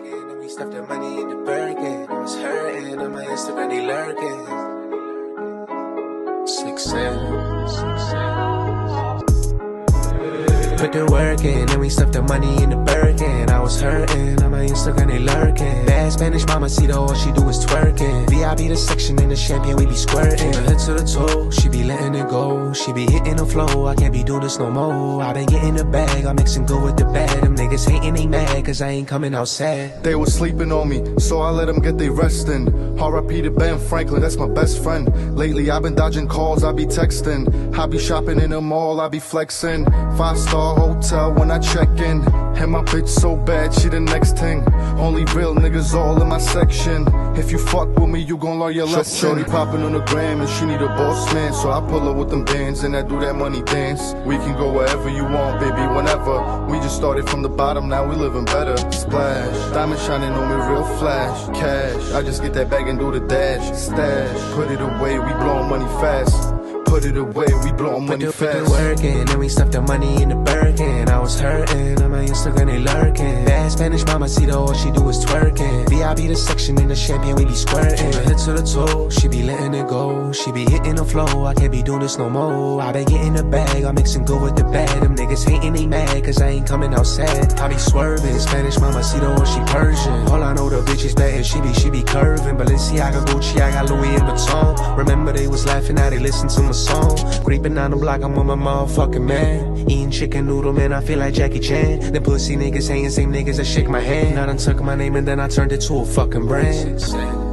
working, and we stuffed the money in the Birkin. I was hurting, on my Instagram they lurking. 6 Put the work in, and we stuffed the money in the Birkin. I was hurting, on my Instagram they lurking. Bad Spanish mama, see all she do is twerking. VIP the section in the champagne, we be squirting. From the head to the toe, she be letting it go. She be hitting the flow, I can't be doing this no more. I been getting the bag, I'm mixing good with the bad. Them niggas hating, they mad, cause I ain't coming out sad. They was sleeping on me, so I let them get they rest in. R.I.P. to Ben Franklin, that's my best friend. Lately I've been dodging calls, I be texting. I be shopping in the mall, I be flexing. 5-star hotel when I check in. And my bitch so bad, she the next thing. Only real niggas all in my section. If you fuck with me, you gon' learn your lesson. Shorty popping on the gram and she need a boss man. So I pull her with them bands and I do that money dance. We can go wherever you want, baby, whenever. We just started from the bottom, now we living better. Splash, diamond shining on me real flash. Cash, I just get that bag and do the dash. Stash, put it away, we blowin' money fast. Put it away, we blowin' money fast. Put the work in, and we stuffed the money in the Birkin. I was hurting, on my Instagram they lurking. Bad Spanish mama, see all she do is twerking. VIP the section in the champagne, we be squirting. From the head to the toe, she be letting it go. She be hitting the flow, I can't be doing this no more. I been getting the bag, I'm mixing good with the bad. Them niggas hating, they mad, cause I ain't coming out sad. I be swerving, Spanish mama, see all she Persian. All I know the bitch is bad, she be curving. Balenciaga, Gucci, I got Louis in Vuitton. Remember they was laughing, now they listen to my song. Creeping down the block, I'm with my motherfucking man. Eating chicken noodle, man, I feel like Jackie Chan. Them pussy niggas hating, same niggas that shake my hand. I done took my name and then I turned it to a fucking brand.